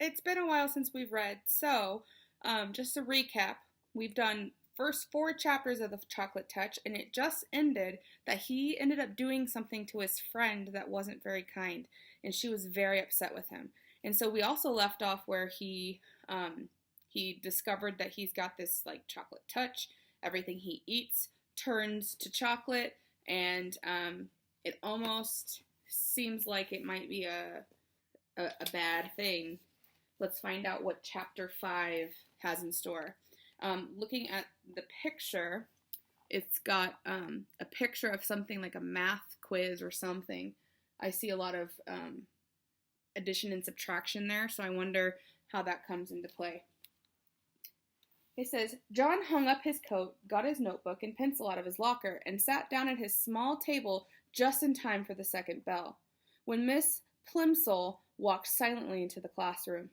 it's been a while since we've read. So, just to recap, we've done first four chapters of the Chocolate Touch, and it just ended that he ended up doing something to his friend that wasn't very kind, and she was very upset with him. And so we also left off where he discovered that he's got this like chocolate touch. Everything he eats turns to chocolate, and it almost seems like it might be a bad thing. Let's find out what chapter 5 has in store. Looking at the picture, it's got a picture of something like a math quiz or something. I see a lot of addition and subtraction there, so I wonder how that comes into play. It says, John hung up his coat, got his notebook and pencil out of his locker, and sat down at his small table just in time for the second bell, when Miss Plimsoll walked silently into the classroom.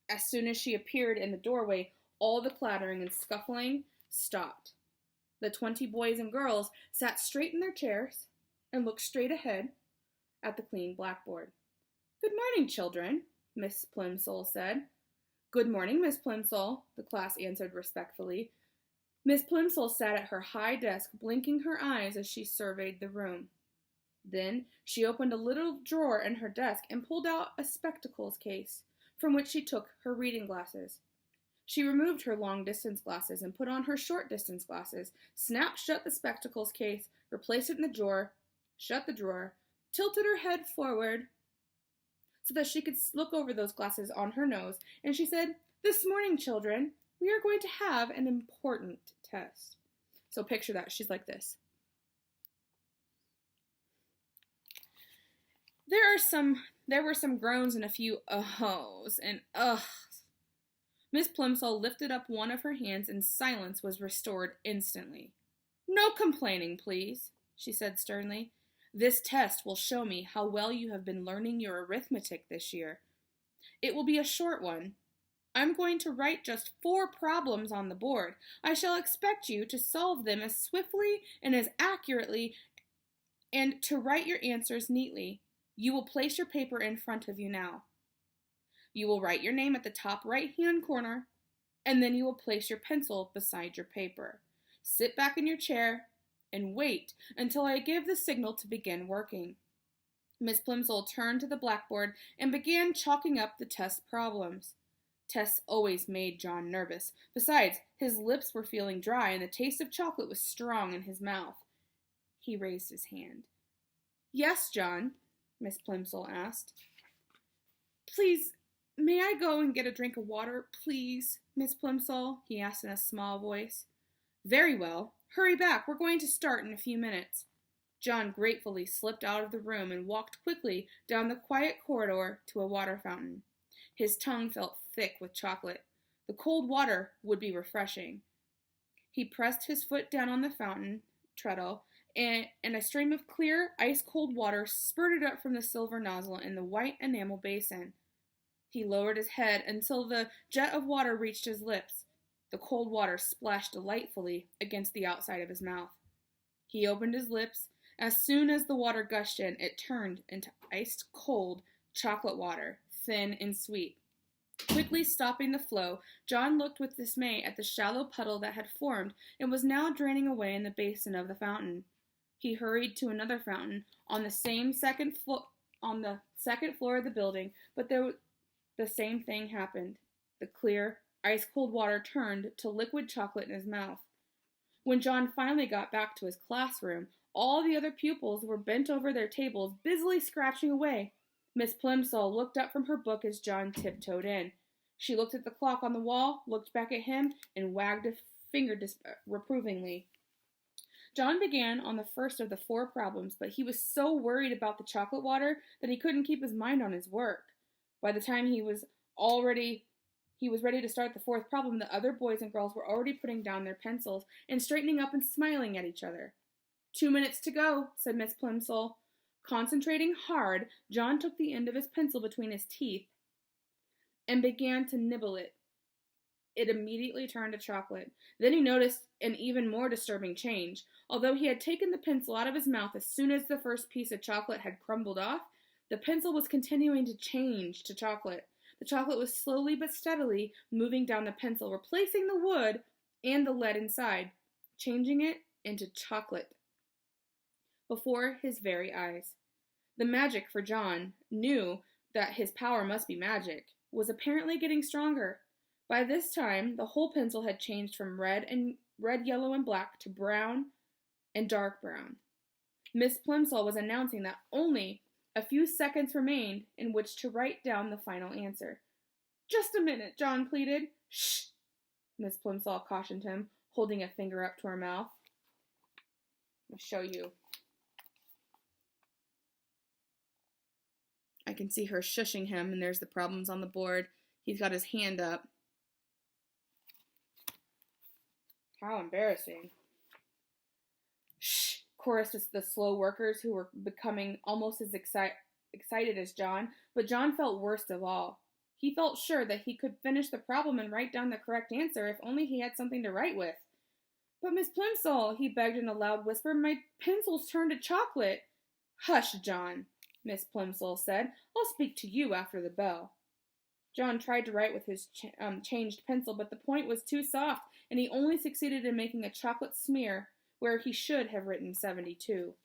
As soon as she appeared in the doorway, all the clattering and scuffling stopped. The 20 boys and girls sat straight in their chairs and looked straight ahead at the clean blackboard. Good morning, children, Miss Plimsoll said. Good morning, Miss Plimsoll, the class answered respectfully. Miss Plimsoll sat at her high desk, blinking her eyes as she surveyed the room. Then she opened a little drawer in her desk and pulled out a spectacles case, from which she took her reading glasses. She removed her long-distance glasses and put on her short-distance glasses, snapped shut the spectacles case, replaced it in the drawer, shut the drawer, tilted her head forward so that she could look over those glasses on her nose, and she said, This morning, children, we are going to have an important test. So picture that. She's like this. There were some groans and a few ohs and uhs. Miss Plimsoll lifted up one of her hands and silence was restored instantly. No complaining, please, she said sternly. This test will show me how well you have been learning your arithmetic this year. It will be a short one. I'm going to write just 4 problems on the board. I shall expect you to solve them as swiftly and as accurately and to write your answers neatly. You will place your paper in front of you now. You will write your name at the top right-hand corner, and then you will place your pencil beside your paper. Sit back in your chair and wait until I give the signal to begin working. Miss Plimsoll turned to the blackboard and began chalking up the test problems. Tests always made John nervous. Besides, his lips were feeling dry and the taste of chocolate was strong in his mouth. He raised his hand. Yes, John, Miss Plimsoll asked. Please, may I go and get a drink of water, please, Miss Plimsoll? He asked in a small voice. Very well. Hurry back. We're going to start in a few minutes. John gratefully slipped out of the room and walked quickly down the quiet corridor to a water fountain. His tongue felt thick with chocolate. The cold water would be refreshing. He pressed his foot down on the fountain treadle, and a stream of clear, ice-cold water spurted up from the silver nozzle in the white enamel basin. He lowered his head until the jet of water reached his lips. The cold water splashed delightfully against the outside of his mouth. He opened his lips. As soon as the water gushed in, it turned into ice-cold chocolate water, thin and sweet. Quickly stopping the flow, John looked with dismay at the shallow puddle that had formed and was now draining away in the basin of the fountain. He hurried to another fountain on the second floor of the building, but the same thing happened. The clear, ice-cold water turned to liquid chocolate in his mouth. When John finally got back to his classroom, all the other pupils were bent over their tables, busily scratching away. Miss Plimsoll looked up from her book as John tiptoed in. She looked at the clock on the wall, looked back at him, and wagged a finger reprovingly. John began on the first of the 4 problems, but he was so worried about the chocolate water that he couldn't keep his mind on his work. By the time he was ready to start the 4th problem, the other boys and girls were already putting down their pencils and straightening up and smiling at each other. 2 minutes to go, said Miss Plimsoll. Concentrating hard, John took the end of his pencil between his teeth and began to nibble it. It immediately turned to chocolate. Then he noticed an even more disturbing change. Although he had taken the pencil out of his mouth as soon as the first piece of chocolate had crumbled off, the pencil was continuing to change to chocolate. The chocolate was slowly but steadily moving down the pencil, replacing the wood and the lead inside, changing it into chocolate before his very eyes. The magic, for John knew that his power must be magic, was apparently getting stronger. By this time, the whole pencil had changed from red, yellow, and black to brown and dark brown. Miss Plimsoll was announcing that only a few seconds remained in which to write down the final answer. "Just a minute," John pleaded. "Shh," Miss Plimsoll cautioned him, holding a finger up to her mouth. I'll show you. I can see her shushing him, and there's the problems on the board. He's got his hand up. How embarrassing. "Shh," chorused the slow workers, who were becoming almost as excited as John, but John felt worst of all. He felt sure that he could finish the problem and write down the correct answer if only he had something to write with. "But Miss Plimsoll," he begged in a loud whisper, "my pencil's turned to chocolate." "Hush, John," Miss Plimsoll said. "I'll speak to you after the bell." John tried to write with his changed pencil, but the point was too soft, and he only succeeded in making a chocolate smear where he should have written 72.